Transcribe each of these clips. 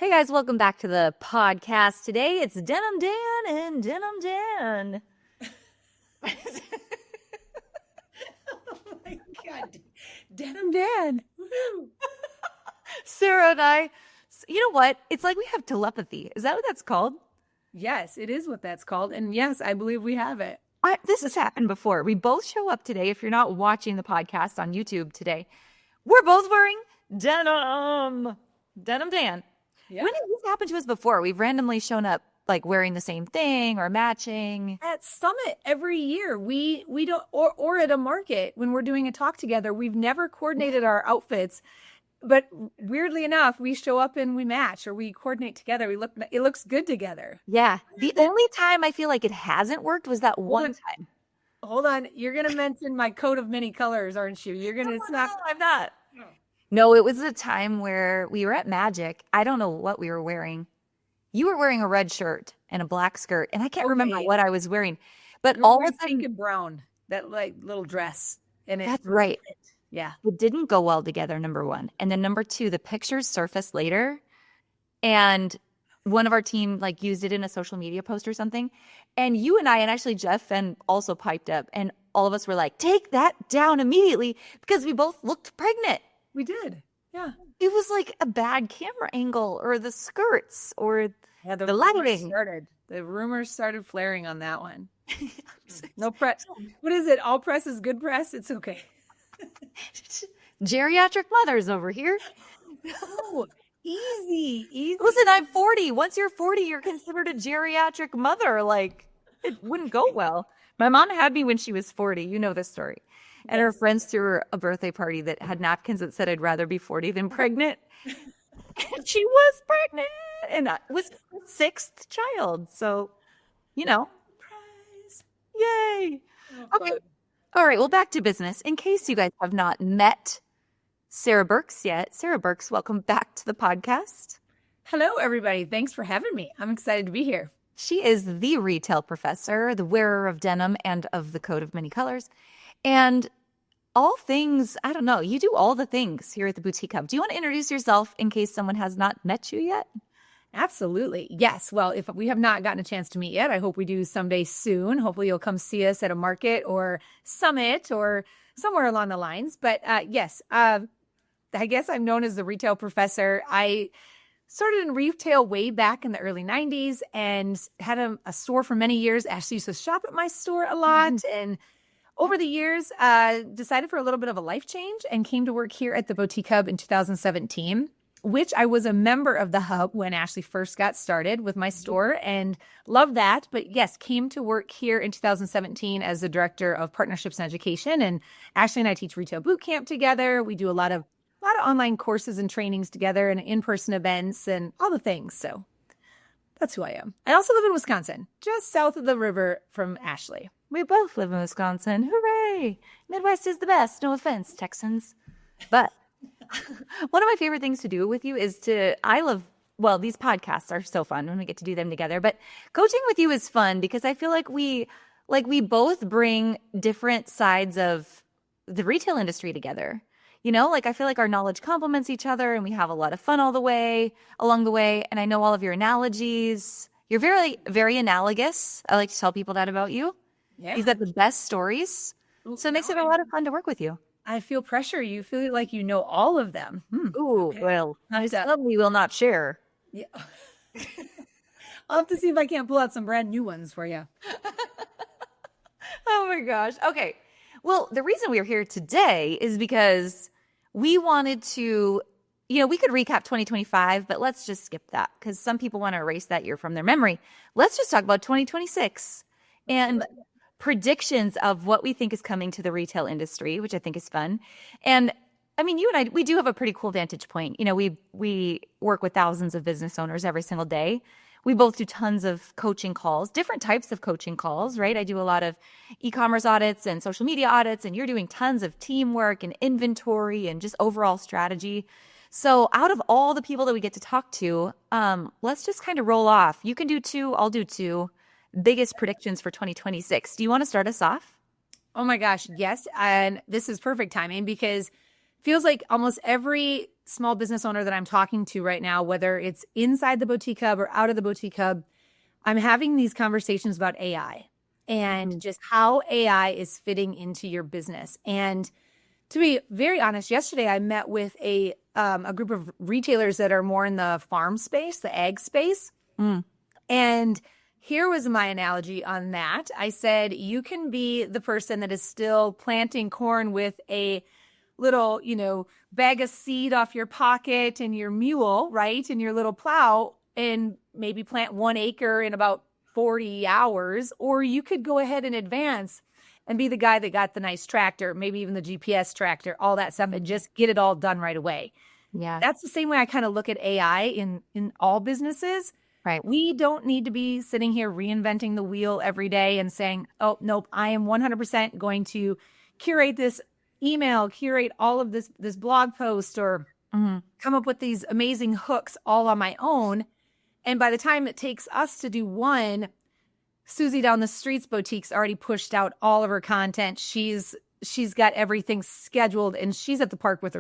Hey guys, welcome back to the podcast. Today it's Denim Dan and Denim Dan. Oh my God. Denim Dan. Woo-hoo. Sarah and I, you know what? It's like we have telepathy. Is that what that's called? Yes, it is what that's called. And yes, I believe we have it. This has happened before. We both show up today. If you're not watching the podcast on YouTube today, we're both wearing denim. Denim Dan. Yeah. When did this happen to us before? We've randomly shown up like wearing the same thing or matching. At Summit every year, we don't or at a market when we're doing a talk together, we've never coordinated our outfits. But weirdly enough, we show up and we match or we coordinate together. It looks good together. Yeah. The only time I feel like it hasn't worked was that one time. Hold on. You're going to mention my coat of many colors, aren't you? You're going to No, I'm not. No, it was a time where we were at Magic. I don't know what we were wearing. You were wearing a red shirt and a black skirt, and I can't remember what I was wearing. But all of a sudden, pink and brown, that like little dress. And that's right. Yeah. It didn't go well together, number one. And then number two, the pictures surfaced later. And one of our team like used it in a social media post or something. And you and I, and actually Jeff Fenn also piped up. And all of us were like, take that down immediately because we both looked pregnant. We did. Yeah. It was like a bad camera angle or the skirts or the lighting. The rumors started flaring on that one. No press. What is it? All press is good press? It's okay. Geriatric mothers over here. Oh, easy. Listen, I'm 40. Once you're 40, you're considered a geriatric mother. Like, it wouldn't go well. My mom had me when she was 40. You know this story. And her friends threw her a birthday party that had napkins that said, I'd rather be 40 than pregnant. And she was pregnant. And I was the sixth child. So, you know. Surprise. Yay. Oh, okay. All right. Well, back to business. In case you guys have not met Sara Burks yet. Sara Burks, welcome back to the podcast. Hello, everybody. Thanks for having me. I'm excited to be here. She is the retail professor, the wearer of denim and of the coat of many colors. And all things, I don't know, you do all the things here at the Boutique Hub. Do you want to introduce yourself in case someone has not met you yet? Absolutely. Yes. Well, if we have not gotten a chance to meet yet, I hope we do someday soon. Hopefully you'll come see us at a market or summit or somewhere along the lines. But yes, I guess I'm known as the retail professor. I started in retail way back in the early 90s and had a store for many years. Ashley used to shop at my store a lot. And over the years, decided for a little bit of a life change and came to work here at the Boutique Hub in 2017, which I was a member of the Hub when Ashley first got started with my store and loved that. But yes, came to work here in 2017 as the director of partnerships and education. And Ashley and I teach retail boot camp together. We do a lot of online courses and trainings together and in-person events and all the things. So that's who I am. I also live in Wisconsin, just south of the river from Ashley. We both live in Wisconsin. Hooray! Midwest is the best. No offense, Texans. But one of my favorite things to do with you is these podcasts are so fun when we get to do them together. But coaching with you is fun because I feel like we both bring different sides of the retail industry together. You know, like I feel like our knowledge complements each other and we have a lot of fun along the way. And I know all of your analogies. You're very, very analogous. I like to tell people that about you. Yeah. You've got the best stories. So it makes it a lot of fun to work with you. I feel pressure. You feel like you know all of them. Ooh, okay. Well, some we will not share. Yeah. I'll have to see if I can't pull out some brand new ones for you. Oh my gosh. Okay. Well, the reason we're here today is because we wanted to, we could recap 2025, but let's just skip that because some people want to erase that year from their memory. Let's just talk about 2026 and predictions of what we think is coming to the retail industry, which I think is fun. And I mean, you and I, we do have a pretty cool vantage point. We work with thousands of business owners every single day. We both do tons of coaching calls, different types of coaching calls, right? I do a lot of e-commerce audits and social media audits, and you're doing tons of teamwork and inventory and just overall strategy. So out of all the people that we get to talk to, let's just kind of roll off. You can do two, I'll do two. Biggest predictions for 2026. Do you want to start us off? Oh my gosh, yes. And this is perfect timing because it feels like almost every small business owner that I'm talking to right now, whether it's inside the boutique hub or out of the boutique hub, I'm having these conversations about AI and just how AI is fitting into your business. And to be very honest, yesterday I met with a group of retailers that are more in the farm space, the ag space. And here was my analogy on that. I said, you can be the person that is still planting corn with a little, bag of seed off your pocket and your mule, right? And your little plow, and maybe plant 1 acre in about 40 hours. Or you could go ahead and advance and be the guy that got the nice tractor, maybe even the GPS tractor, all that stuff, and just get it all done right away. Yeah. That's the same way I kind of look at AI in all businesses. Right. We don't need to be sitting here reinventing the wheel every day and saying, oh, nope, I am 100% going to curate this email, curate all of this blog post, or come up with these amazing hooks all on my own. And by the time it takes us to do one, Susie down the street's boutique's already pushed out all of her content. She's got everything scheduled, and she's at the park with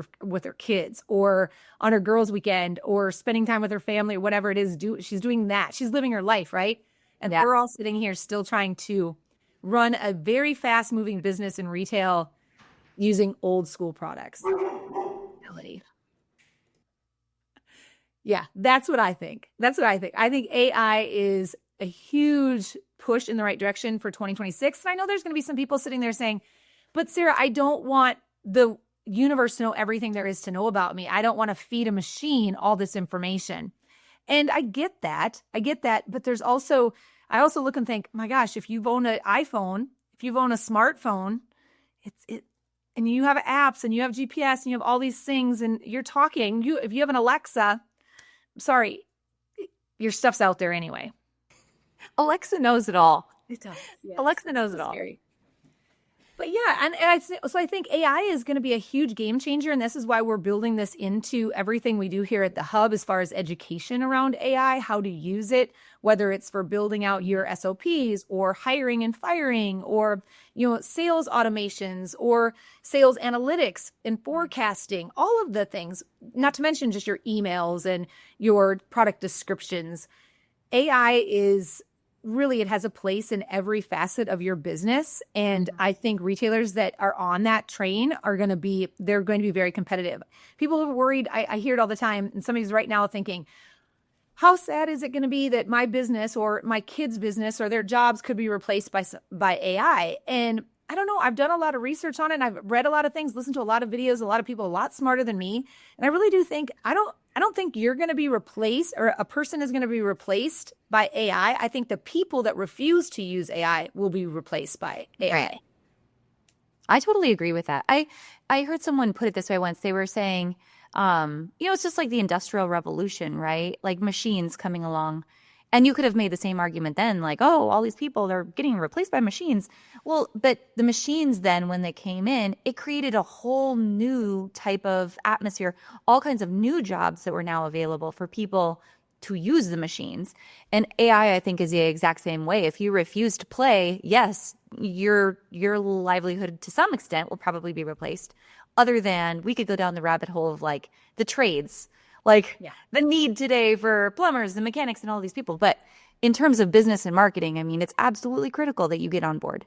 her kids, or on her girls' weekend, or spending time with her family, or whatever it is. She's doing that. She's living her life, right? And we're all sitting here still trying to run a very fast-moving business in retail using old school products. Yeah, that's what I think. I think AI is a huge push in the right direction for 2026. And I know there's going to be some people sitting there saying, but Sarah, I don't want the universe to know everything there is to know about me. I don't want to feed a machine all this information. And I get that. But there's also, I also look and think, my gosh, if you've owned an iPhone, if you've owned a smartphone, and you have apps and you have GPS and you have all these things and you're talking, if you have an Alexa, sorry, your stuff's out there anyway. Alexa knows it all. It does. Yes. Alexa knows it all. Scary. But yeah, so I think AI is going to be a huge game changer, and this is why we're building this into everything we do here at the Hub as far as education around AI, how to use it, whether it's for building out your SOPs or hiring and firing, or sales automations or sales analytics and forecasting, all of the things, not to mention just your emails and your product descriptions. AI is really, it has a place in every facet of your business. And I think retailers that are on that train are going to be very competitive. People are worried. I hear it all the time. And somebody's right now thinking, how sad is it going to be that my business or my kids' business or their jobs could be replaced by AI? And I don't know. I've done a lot of research on it, and I've read a lot of things, listened to a lot of videos, a lot of people a lot smarter than me. And I really do think, I don't think you're going to be replaced, or a person is going to be replaced by AI. I think the people that refuse to use AI will be replaced by AI. Right. I totally agree with that. I heard someone put it this way once. They were saying, it's just like the Industrial Revolution, right? Like machines coming along. And you could have made the same argument then, like, oh, all these people, they're getting replaced by machines. Well, but the machines then, when they came in, it created a whole new type of atmosphere, all kinds of new jobs that were now available for people to use the machines. And AI, I think, is the exact same way. If you refuse to play, yes, your livelihood to some extent will probably be replaced. Other than we could go down the rabbit hole of like the trades, the need today for plumbers and mechanics and all these people. But in terms of business and marketing, I mean, it's absolutely critical that you get on board.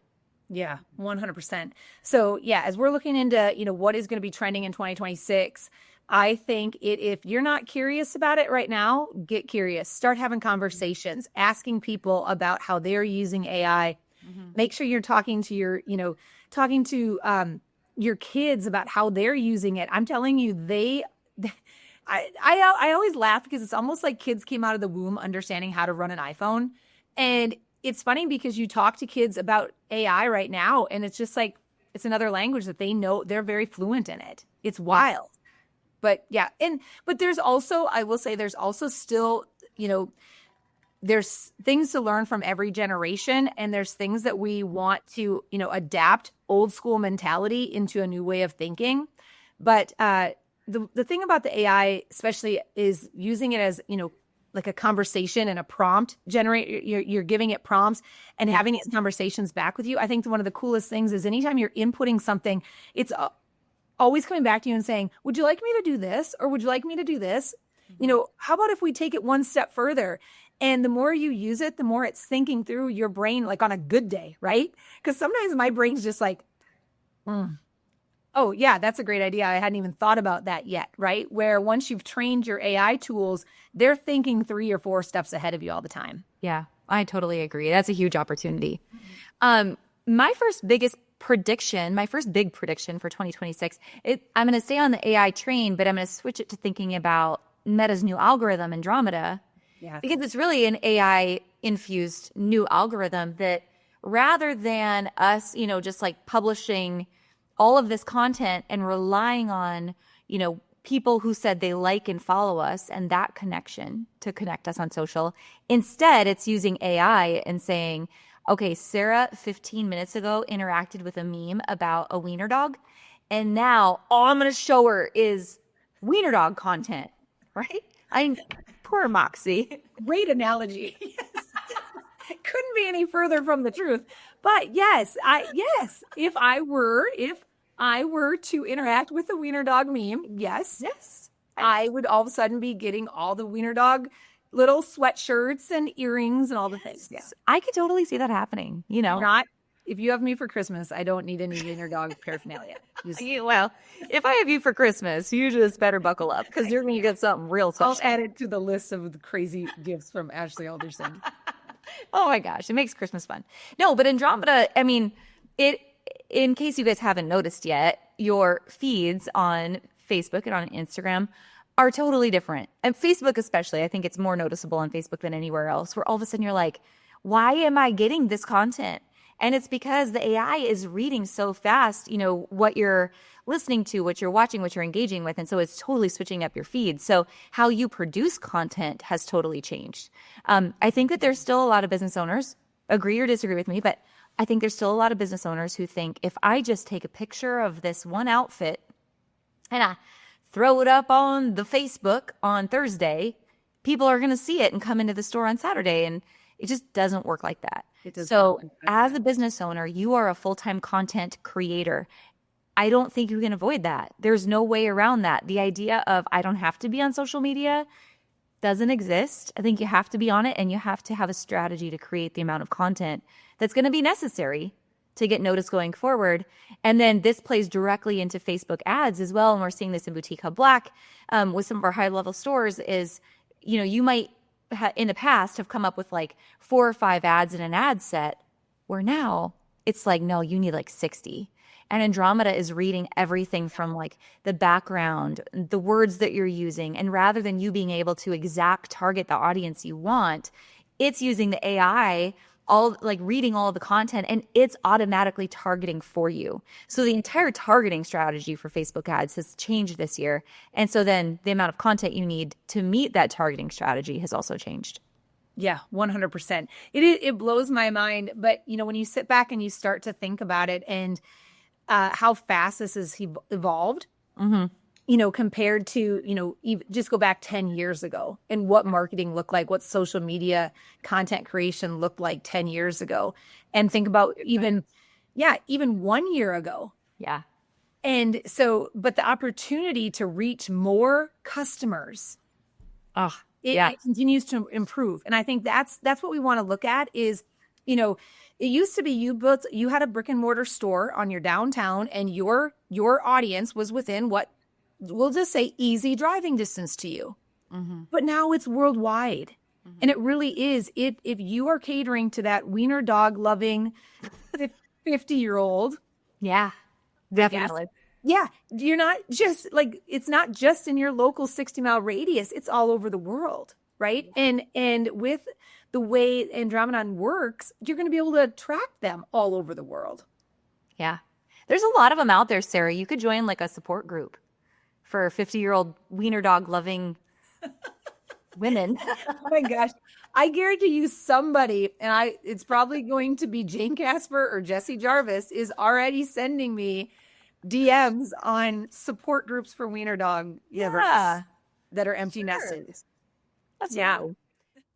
Yeah, 100%. So yeah, as we're looking into, what is going to be trending in 2026, I think if you're not curious about it right now, get curious. Start having conversations, asking people about how they're using AI. Make sure you're talking to your kids about how they're using it. I'm telling you, I always laugh because it's almost like kids came out of the womb understanding how to run an iPhone. And it's funny because you talk to kids about AI right now, and it's just like, it's another language that they know. They're very fluent in it. It's wild. But yeah. But there's also, I will say, there's also still, there's things to learn from every generation. And there's things that we want to, adapt old school mentality into a new way of thinking. But, the thing about the AI especially is using it as, like a conversation and a prompt generator. You're giving it prompts and having these conversations back with you. I think one of the coolest things is anytime you're inputting something, it's always coming back to you and saying, would you like me to do this? Or would you like me to do this? How about if we take it one step further? And the more you use it, the more it's thinking through your brain, like on a good day, right? Because sometimes my brain's just like, oh, yeah, that's a great idea. I hadn't even thought about that yet, right? Where once you've trained your AI tools, they're thinking 3 or 4 steps ahead of you all the time. Yeah, I totally agree. That's a huge opportunity. My first big prediction for 2026, I'm going to stay on the AI train, but I'm going to switch it to thinking about Meta's new algorithm, Andromeda, because it's really an AI infused new algorithm that rather than us, just like publishing all of this content and relying on, people who said they like and follow us and that connection to connect us on social, instead it's using AI and saying, okay, Sarah 15 minutes ago interacted with a meme about a wiener dog, and now all I'm going to show her is wiener dog content, right? Poor Moxie. Great analogy. Yes. Couldn't be any further from the truth. But yes, if I were to interact with the wiener dog meme, yes, I would all of a sudden be getting all the wiener dog little sweatshirts and earrings and all the things. Yeah. I could totally see that happening, Not if you have me for Christmas, I don't need any wiener dog paraphernalia. Well, if I have you for Christmas, you just better buckle up because you're going to get something real special. I'll add it to the list of the crazy gifts from Ashley Alderson. Oh my gosh, it makes Christmas fun. No, but Andromeda, in case you guys haven't noticed yet, your feeds on Facebook and on Instagram are totally different. And Facebook especially, I think it's more noticeable on Facebook than anywhere else, where all of a sudden you're like, why am I getting this content? And it's because the AI is reading so fast, what you're listening to, what you're watching, what you're engaging with. And so it's totally switching up your feed. So how you produce content has totally changed. I think that there's still a lot of business owners, agree or disagree with me, but I think there's still a lot of business owners who think if I just take a picture of this one outfit and I throw it up on the Facebook on Thursday, people are going to see it and come into the store on Saturday. And it just doesn't work like that. So as a business owner, you are a full-time content creator. I don't think you can avoid that. There's no way around that. The idea of I don't have to be on social media doesn't exist. I think you have to be on it, and you have to have a strategy to create the amount of content that's going to be necessary to get noticed going forward. And then this plays directly into Facebook ads as well. And we're seeing this in Boutique Hub Black with some of our high-level stores is, you might in the past have come up with like 4 or 5 ads in an ad set, where now it's like, no, you need like 60. And Andromeda is reading everything from like the background, the words that you're using. And rather than you being able to exact target the audience you want, it's using the AI, reading all of the content, and it's automatically targeting for you. So the entire targeting strategy for Facebook ads has changed this year. And so then the amount of content you need to meet that targeting strategy has also changed. Yeah, 100%. It blows my mind. But, when you sit back and you start to think about it and how fast this has evolved, compared to, just go back 10 years ago and what marketing looked like, what social media content creation looked like 10 years ago. And think about even 1 year ago. Yeah. And so, but the opportunity to reach more customers, it continues to improve. And I think that's what we want to look at is, it used to be you had a brick and mortar store on your downtown, and your audience was within what we'll just say easy driving distance to you. But now it's worldwide. And it really is. If you are catering to that wiener dog loving 50-year-old. Yeah, definitely. Yeah. You're not just like, it's not just in your local 60-mile radius. It's all over the world. Right. And with the way Andromeda works, you're going to be able to track them all over the world. Yeah. There's a lot of them out there, Sarah. You could join like a support group for 50-year-old wiener dog loving women. Oh my gosh. I guarantee you somebody, and it's probably going to be Jane Casper or Jesse Jarvis, is already sending me DMs on support groups for wiener dog that are empty nesters. That's cool.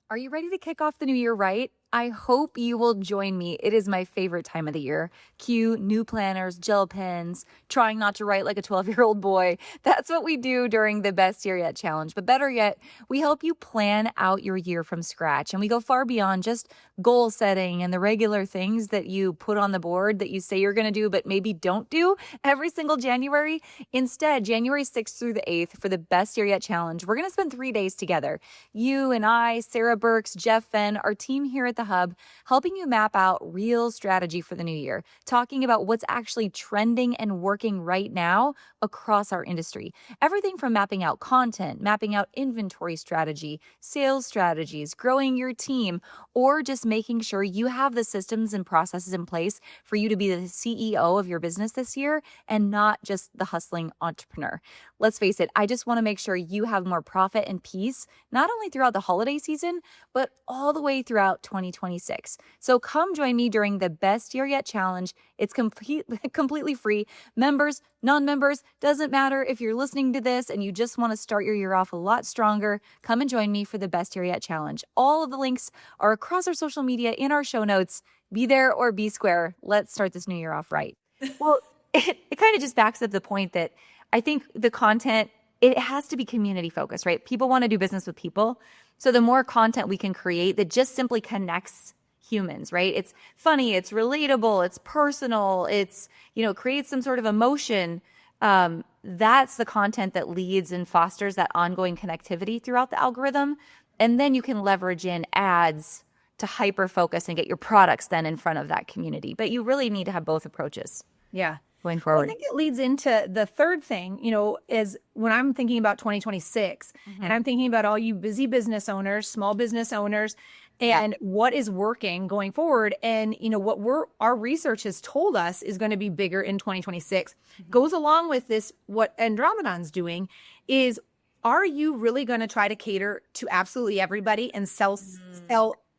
Are you ready to kick off the new year right? I hope you will join me. It is my favorite time of the year. Cue new planners, gel pens, trying not to write like a 12-year-old boy. That's what we do during the Best Year Yet Challenge. But better yet, we help you plan out your year from scratch. And we go far beyond just goal setting and the regular things that you put on the board that you say you're going to do, but maybe don't do every single January. Instead, January 6th through the 8th for the Best Year Yet Challenge, we're going to spend 3 days together. You and I, Sara Burks, Jeff Fenn, our team here at the Hub, helping you map out real strategy for the new year, talking about what's actually trending and working right now across our industry. Everything from mapping out content, mapping out inventory strategy, sales strategies, growing your team, or just making sure you have the systems and processes in place for you to be the CEO of your business this year and not just the hustling entrepreneur. Let's face it, I just want to make sure you have more profit and peace, not only throughout the holiday season, but all the way throughout 2026. So come join me during the Best Year Yet Challenge. It's completely free. Members, non-members, doesn't matter. If you're listening to this and you just want to start your year off a lot stronger, come and join me for the Best Year Yet Challenge. All of the links are across our social media in our show notes. Be there or be square. Let's start this new year off right. Well, it kind of just backs up the point that I think the content, it has to be community focused, right? People want to do business with people. So the more content we can create that just simply connects humans, right? It's funny, it's relatable, it's personal, it's, creates some sort of emotion. That's the content that leads and fosters that ongoing connectivity throughout the algorithm. And then you can leverage in ads to hyper focus and get your products then in front of that community. But you really need to have both approaches. Yeah. Going forward. I think it leads into the third thing, is when I'm thinking about 2026 and I'm thinking about all you busy business owners, small business owners, and what is working going forward. And, what our research has told us is going to be bigger in 2026 goes along with this. What Andromeda's doing is, are you really going to try to cater to absolutely everybody and sell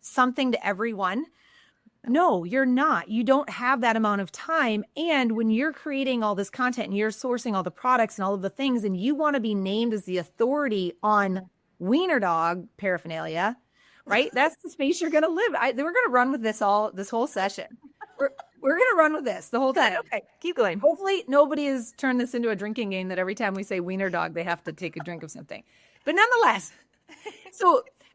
something to everyone? No, you're not. You don't have that amount of time. And when you're creating all this content and you're sourcing all the products and all of the things, and you want to be named as the authority on wiener dog paraphernalia, right? That's the space you're going to live. We're going to run with this whole session. We're going to run with this the whole time. Okay, keep going. Hopefully nobody has turned this into a drinking game that every time we say wiener dog, they have to take a drink of something. But nonetheless,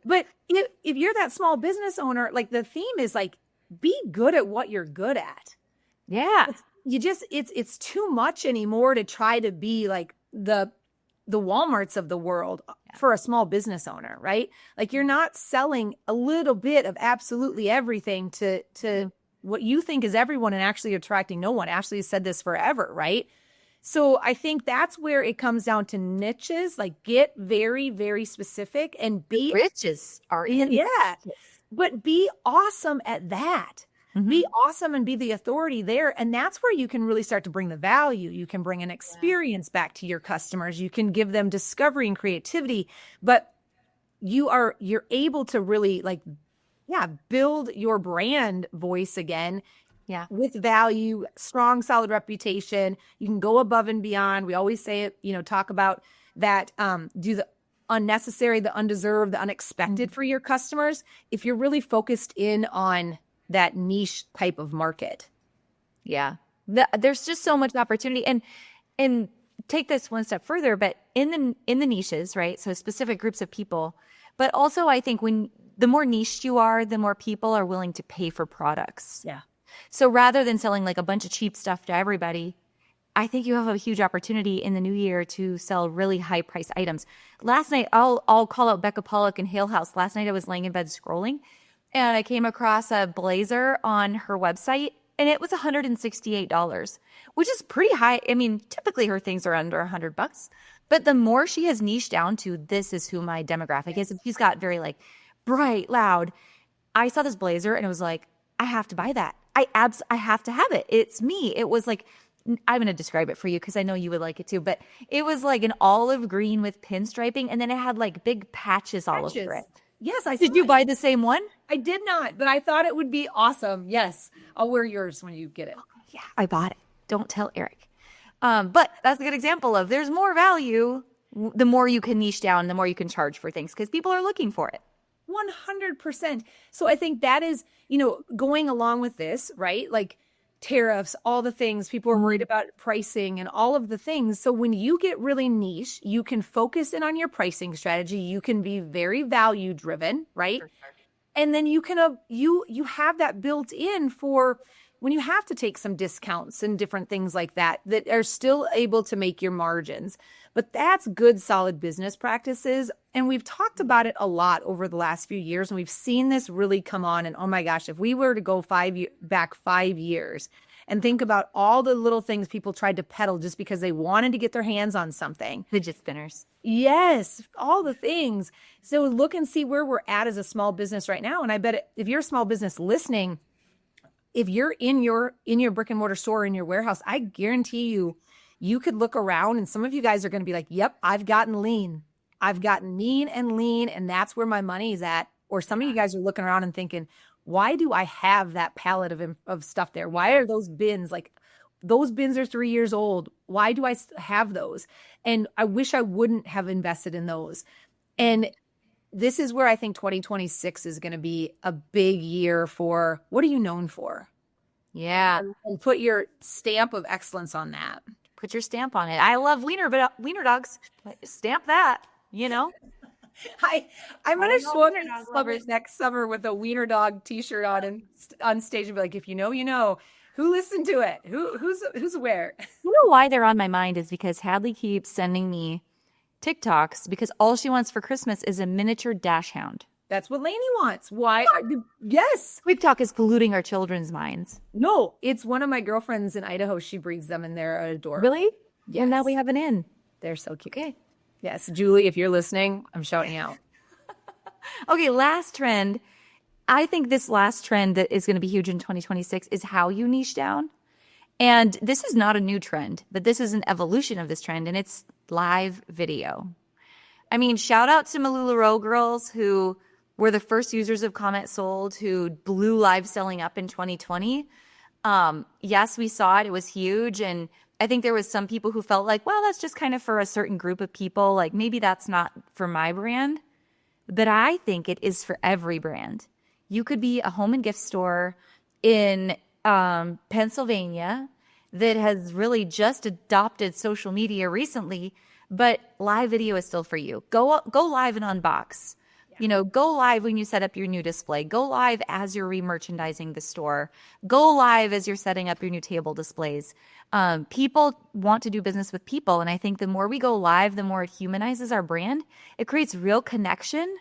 but if you're that small business owner, like the theme is like, be good at what you're good at. Yeah. It's too much anymore to try to be like the Walmarts of the world for a small business owner, right? Like you're not selling a little bit of absolutely everything to what you think is everyone and actually attracting no one. Ashley has said this forever, right? So I think that's where it comes down to niches, like get very, very specific and be riches are in. Yeah. But be awesome at that. Be awesome and be the authority there. And that's where you can really start to bring the value. You can bring an experience back to your customers. You can give them discovery and creativity, but you're able to really build your brand voice again. Yeah. With value, strong, solid reputation. You can go above and beyond. We always say it, talk about that, do the unnecessary, the undeserved, the unexpected for your customers if you're really focused in on that niche type of market. Yeah. There's just so much opportunity and take this one step further, but in the niches, right? So specific groups of people, but also I think when the more niche you are, the more people are willing to pay for products. Yeah. So rather than selling like a bunch of cheap stuff to everybody, I think you have a huge opportunity in the new year to sell really high price items. Last night, I'll call out Becca Pollock and Hale House. Last night I was laying in bed scrolling and I came across a blazer on her website and it was $168, which is pretty high. I mean, typically her things are under $100, but the more she has niched down to this is who my demographic is. And she's got very like bright, loud. I saw this blazer and it was like, I have to buy that. I have to have it. It's me. It was like, I'm going to describe it for you because I know you would like it too, but it was like an olive green with pinstriping and then it had like big patches all over it. Yes, I Did you buy the same one? I did not, but I thought it would be awesome. Yes, I'll wear yours when you get it. Yeah, I bought it. Don't tell Eric. But that's a good example of there's more value the more you can niche down, the more you can charge for things because people are looking for it. 100%. So I think that is, going along with this, right? Like tariffs, all the things people are worried about, pricing and all of the things. So when you get really niche, you can focus in on your pricing strategy. You can be very value driven, right? And then you can, you have that built in for when you have to take some discounts and different things like that, that are still able to make your margins. But that's good, solid business practices. And we've talked about it a lot over the last few years. And we've seen this really come on. And oh my gosh, if we were to go back 5 years and think about all the little things people tried to peddle just because they wanted to get their hands on something. Fidget spinners. Yes, all the things. So look and see where we're at as a small business right now. And I bet if you're a small business listening, if you're in your brick and mortar store, in your warehouse, I guarantee you could look around and some of you guys are going to be like, yep, I've gotten lean. I've gotten mean and lean, and that's where my money is at. Or some of you guys are looking around and thinking, why do I have that pallet of stuff there? Why are those bins like, those bins are 3 years old? Why do I have those? And I wish I wouldn't have invested in those. And this is where I think 2026 is going to be a big year for, what are you known for? Yeah. And put your stamp of excellence on that. Put your stamp on it. I love wiener dogs. Stamp that, I'm going to show up in Slubbers next summer with a wiener dog t-shirt on and on stage and be like, if you know, you know. Who listened to it? Who's aware? You know why they're on my mind is because Hadley keeps sending me TikToks because all she wants for Christmas is a miniature dash hound. That's what Lainey wants. Why? Yes. TikTok is polluting our children's minds. No, it's one of my girlfriends in Idaho. She breeds them and they're adorable. Really? Yes. And now we have an in. They're so cute. Okay. Yes. Julie, if you're listening, I'm shouting out. Okay, last trend. I think this last trend that is going to be huge in 2026 is how you niche down. And this is not a new trend, but this is an evolution of this trend, and it's live video. I mean, shout out to Malularoe girls who were the first users of Comment Sold, who blew live selling up in 2020. Yes, we saw it. It was huge. And I think there was some people who felt like, well, that's just kind of for a certain group of people. Like maybe that's not for my brand. But I think it is for every brand. You could be a home and gift store in Pennsylvania that has really just adopted social media recently, but live video is still for you. Go live and unbox. Go live when you set up your new display. Go live as you're re-merchandising the store. Go live as you're setting up your new table displays. People want to do business with people, and I think the more we go live, the more it humanizes our brand. It creates real connection,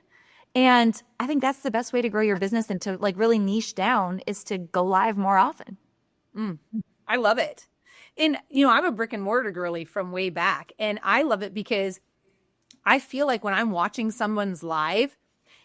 and I think that's the best way to grow your business and to like really niche down is to go live more often. I love it. And, I'm a brick and mortar girly from way back, and I love it because I feel like when I'm watching someone's live,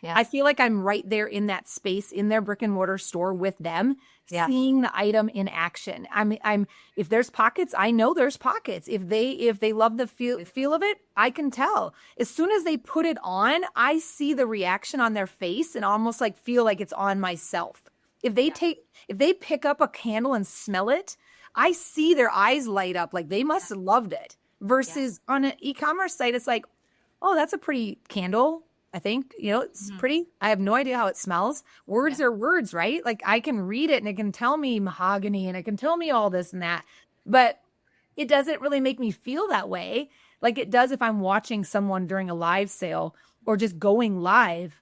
I feel like I'm right there in that space in their brick and mortar store with them, seeing the item in action. I'm if there's pockets, I know there's pockets. If they love the feel of it, I can tell. As soon as they put it on, I see the reaction on their face and almost like feel like it's on myself. If they pick up a candle and smell it, I see their eyes light up like they must have loved it. Versus on an e-commerce site, it's like, oh, that's a pretty candle. I think, it's pretty. I have no idea how it smells. Words are words, right? Like I can read it and it can tell me mahogany and it can tell me all this and that, but it doesn't really make me feel that way. Like it does if I'm watching someone during a live sale or just going live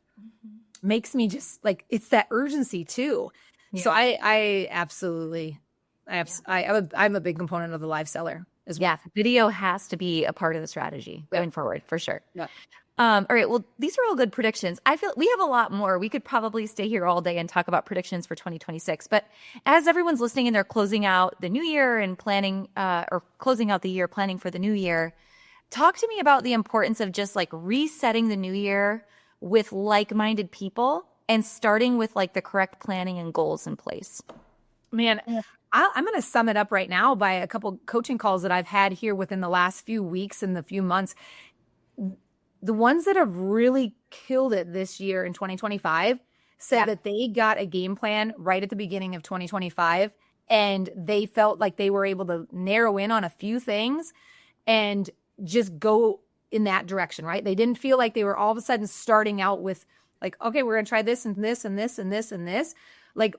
makes me just like, it's that urgency too. Yeah. So I absolutely, I'm a big component of the live seller as well. Yeah. Video has to be a part of the strategy going forward for sure. Yeah. All right. Well, these are all good predictions. I feel we have a lot more. We could probably stay here all day and talk about predictions for 2026. But as everyone's listening and they're closing out the new year and planning or closing out the year, planning for the new year, talk to me about the importance of just like resetting the new year with like-minded people and starting with like the correct planning and goals in place. Man, I'm going to sum it up right now by a couple coaching calls that I've had here within the last few weeks and the few months. The ones that have really killed it this year in 2025 said that they got a game plan right at the beginning of 2025 and they felt like they were able to narrow in on a few things and just go in that direction, right? They didn't feel like they were all of a sudden starting out with Like, okay, we're going to try this and this and this and this and this. Like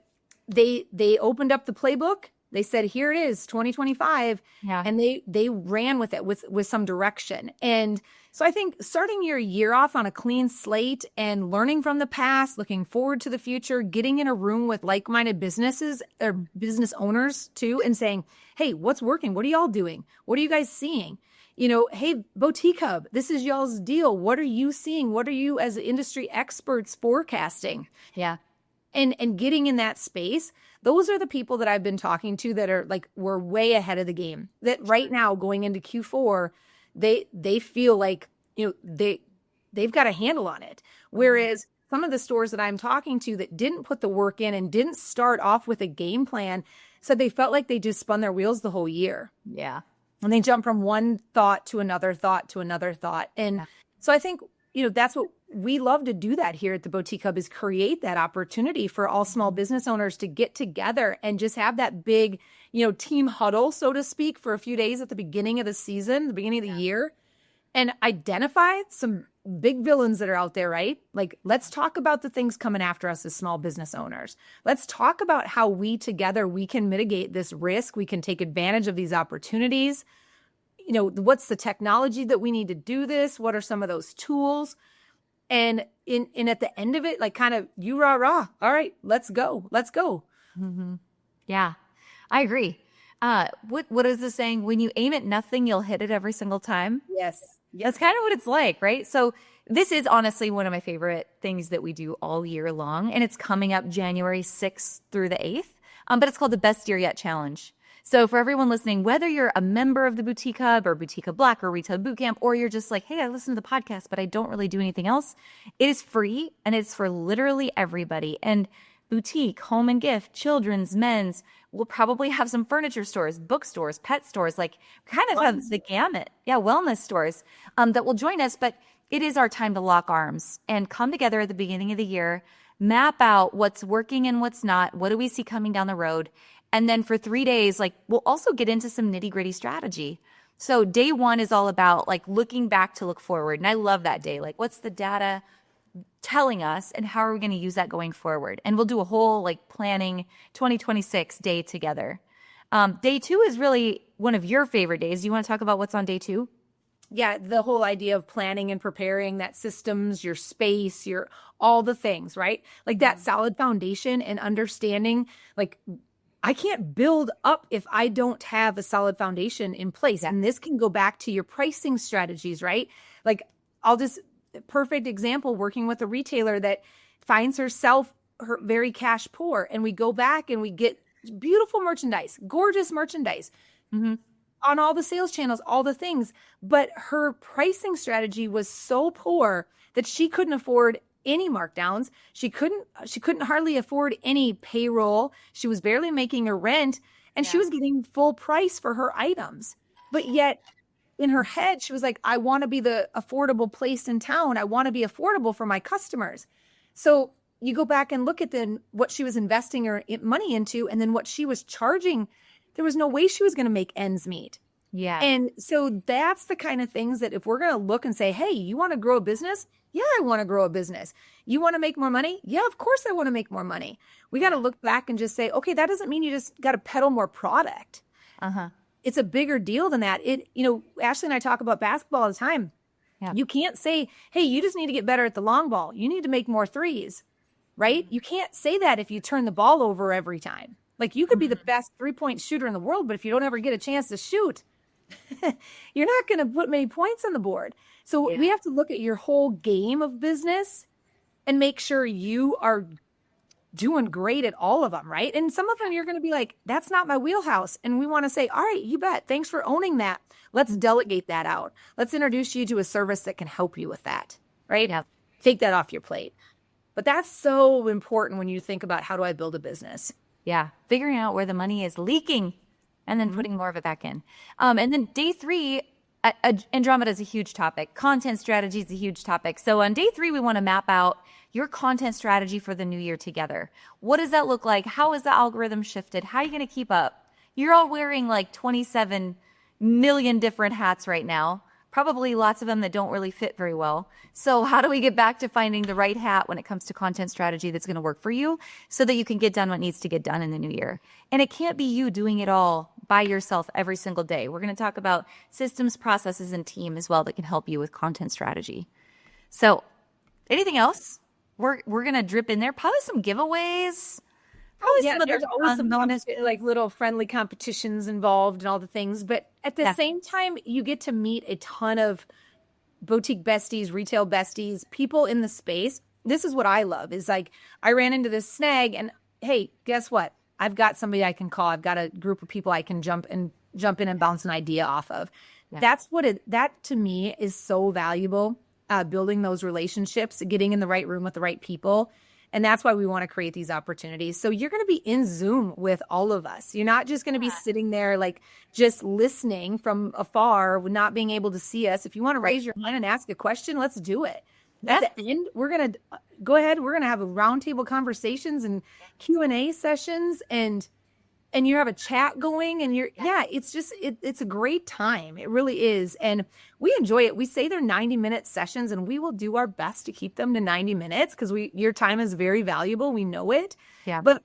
they opened up the playbook. They said, here it is, 2025. Yeah. And they ran with it with some direction. And so I think starting your year off on a clean slate and learning from the past, looking forward to the future, getting in a room with like-minded businesses or business owners too, and saying, hey, what's working? What are y'all doing? What are you guys seeing? Hey, Boutique Hub, this is y'all's deal. What are you seeing? What are you as industry experts forecasting? Yeah. And getting in that space, those are the people that I've been talking to that are like, we're way ahead of the game. That right now going into Q4, they feel like, they've got a handle on it. Whereas some of the stores that I'm talking to that didn't put the work in and didn't start off with a game plan said they felt like they just spun their wheels the whole year. Yeah. And they jump from one thought to another thought to another thought. And so I think, that's what we love to do that here at the Boutique Hub, is create that opportunity for all small business owners to get together and just have that big, team huddle, so to speak, for a few days at the beginning of the season, the beginning of the year, and identify some big villains that are out there, right? Like, let's talk about the things coming after us as small business owners. Let's talk about how we can mitigate this risk. We can take advantage of these opportunities. What's the technology that we need to do this? What are some of those tools? And at the end of it, like, kind of you rah. All right, let's go. Mm-hmm. Yeah, I agree. What is the saying? When you aim at nothing, you'll hit it every single time. Yes. That's kind of what it's like, right? So this is honestly one of my favorite things that we do all year long. And it's coming up January 6th through the 8th. But it's called the Best Year Yet Challenge. So for everyone listening, whether you're a member of the Boutique Hub or Boutique Hub Black or Retail Bootcamp, or you're just like, hey, I listen to the podcast, but I don't really do anything else, it is free and it's for literally everybody. And boutique, home and gift, children's, men's, we'll probably have some furniture stores, bookstores, pet stores, like kind of have the gamut. Yeah, wellness stores that will join us. But it is our time to lock arms and come together at the beginning of the year, map out what's working and what's not. What do we see coming down the road? And then for 3 days, like, we'll also get into some nitty gritty strategy. So day one is all about like looking back to look forward. And I love that day. Like, what's the data telling us and how are we going to use that going forward? And we'll do a whole like planning 2026 day together. Day two is really one of your favorite days. You want to talk about what's on day two? Yeah, the whole idea of planning and preparing that systems, your space, your all the things, right? Like that solid foundation and understanding, like, I can't build up if I don't have a solid foundation in place. And this can go back to your pricing strategies, right? Like, perfect example, working with a retailer that finds herself very cash poor. And we go back and we get beautiful merchandise, gorgeous merchandise on all the sales channels, all the things. But her pricing strategy was so poor that she couldn't afford any markdowns. She couldn't hardly afford any payroll. She was barely making her rent, and she was getting full price for her items. But yet in her head, she was like, I want to be the affordable place in town. I want to be affordable for my customers. So you go back and look at what she was investing her money into, and then what she was charging. There was no way she was going to make ends meet. Yeah. And so that's the kind of things that if we're going to look and say, hey, you want to grow a business? Yeah, I want to grow a business. You want to make more money? Yeah, of course I want to make more money. We got to look back and just say, okay, that doesn't mean you just got to peddle more product. It's a bigger deal than that. Ashley and I talk about basketball all the time. Yeah. You can't say, hey, you just need to get better at the long ball. You need to make more threes, right? You can't say that if you turn the ball over every time. Like, you could be the best 3-point shooter in the world, but if you don't ever get a chance to shoot, you're not going to put many points on the board. So we have to look at your whole game of business and make sure you are doing great at all of them, right? And some of them you're going to be like, that's not my wheelhouse. And we want to say, all right, you bet. Thanks for owning that. Let's delegate that out. Let's introduce you to a service that can help you with that, right? Yeah. Take that off your plate. But that's so important when you think about, how do I build a business? Yeah. Figuring out where the money is leaking and then putting more of it back in. And then day three, Andromeda is a huge topic. Content strategy is a huge topic. So on day three, we want to map out your content strategy for the new year together. What does that look like? How is the algorithm shifted? How are you going to keep up? You're all wearing like 27 million different hats right now. probably lots of them that don't really fit very well. So how do we get back to finding the right hat when it comes to content strategy that's going to work for you so that you can get done what needs to get done in the new year? And it can't be you doing it all by yourself every single day. We're going to talk about systems, processes, and team as well that can help you with content strategy. So anything else? We're going to drip in there. Probably some giveaways. Probably some there's other always some bonus. like little friendly competitions involved and all the things. But at the same time, you get to meet a ton of boutique besties, retail besties, people in the space. This is what I love is like, I ran into this snag and hey, guess what? I've got somebody I can call. I've got a group of people I can jump in and bounce an idea off of. Yeah. That to me is so valuable. Building those relationships, getting in the right room with the right people. And that's why we want to create these opportunities. So you're going to be in Zoom with all of us. You're not just going to be sitting there like just listening from afar, not being able to see us. If you want to raise your hand and ask a question, let's do it. At the end, we're going to go ahead. We're going to have a roundtable conversations and Q&A sessions and you have a chat going and it's a great time. It really is. And we enjoy it. We say they're 90-minute sessions and we will do our best to keep them to 90 minutes because your time is very valuable. We know it. Yeah. But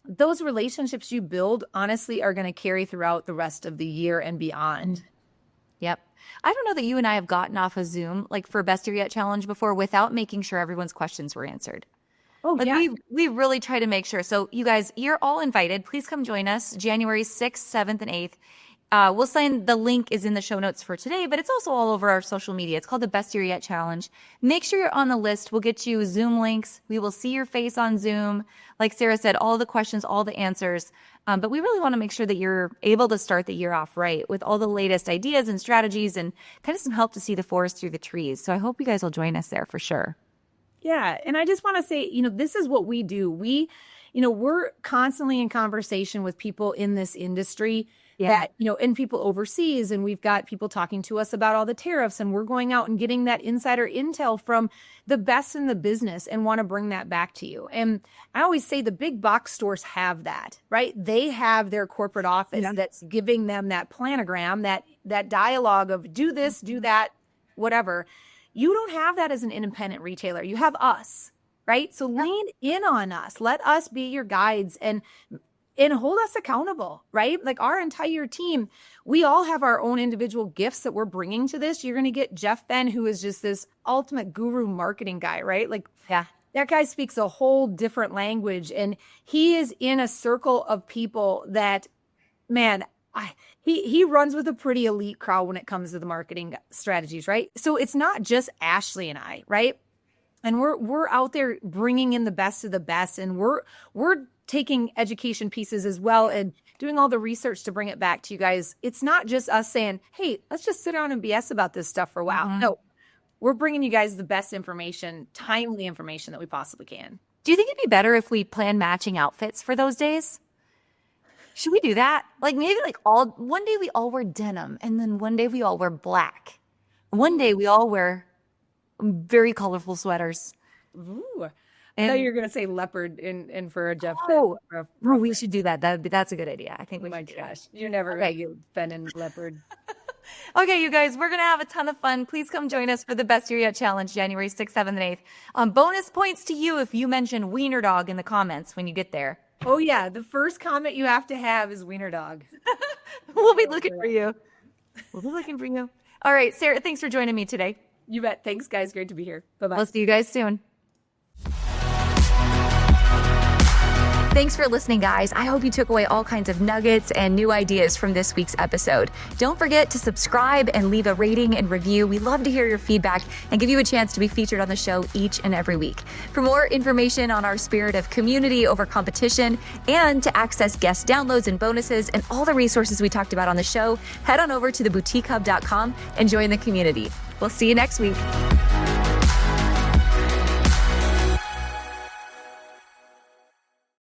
those relationships you build honestly are going to carry throughout the rest of the year and beyond. Yep. I don't know that you and I have gotten off of Zoom like for Best Year Yet Challenge before without making sure everyone's questions were answered. Oh, like yeah. We really try to make sure. So you guys, you're all invited. Please come join us January 6th, 7th, and 8th. We'll send the link is in the show notes for today, but it's also all over our social media. It's called the Best Year Yet Challenge. Make sure you're on the list. We'll get you Zoom links. We will see your face on Zoom. Like Sarah said, all the questions, all the answers. But we really want to make sure that you're able to start the year off right with all the latest ideas and strategies and kind of some help to see the forest through the trees. So I hope you guys will join us there for sure. Yeah. And I just want to say, this is what we do. We're constantly in conversation with people in this industry that, and people overseas. And we've got people talking to us about all the tariffs and we're going out and getting that insider intel from the best in the business and want to bring that back to you. And I always say the big box stores have that, right? They have their corporate office that's giving them that planogram, that dialogue of do this, do that, whatever. You don't have that as an independent retailer. You have us, right? So lean in on us. Let us be your guides and hold us accountable, right? Like our entire team, we all have our own individual gifts that we're bringing to this. You're going to get Jeff Ben, who is just this ultimate guru marketing guy, right? Like, that guy speaks a whole different language and he is in a circle of people that, man, he runs with a pretty elite crowd when it comes to the marketing strategies, right? So it's not just Ashley and I, right? And we're out there bringing in the best of the best, and we're taking education pieces as well and doing all the research to bring it back to you guys. It's not just us saying, "Hey, let's just sit down and BS about this stuff for a while." Mm-hmm. No, we're bringing you guys the best information, timely information that we possibly can. Do you think it'd be better if we plan matching outfits for those days? Should we do that? Like maybe one day we all wear denim and then one day we all wear black. One day we all wear very colorful sweaters. Ooh. I thought you were going to say leopard and for a Jeff. Oh, we should do that. That's a good idea. I think we should. Oh my gosh. You never been in leopard. Okay, you guys, we're going to have a ton of fun. Please come join us for the Best Year Yet Challenge, January 6th, 7th, and 8th. Bonus points to you if you mention Wiener Dog in the comments when you get there. Oh, yeah. The first comment you have to have is Wiener Dog. We'll be looking for you. All right, Sarah, thanks for joining me today. You bet. Thanks, guys. Great to be here. Bye-bye. We'll see you guys soon. Thanks for listening, guys. I hope you took away all kinds of nuggets and new ideas from this week's episode. Don't forget to subscribe and leave a rating and review. We love to hear your feedback and give you a chance to be featured on the show each and every week. For more information on our spirit of community over competition and to access guest downloads and bonuses and all the resources we talked about on the show, head on over to theboutiquehub.com and join the community. We'll see you next week.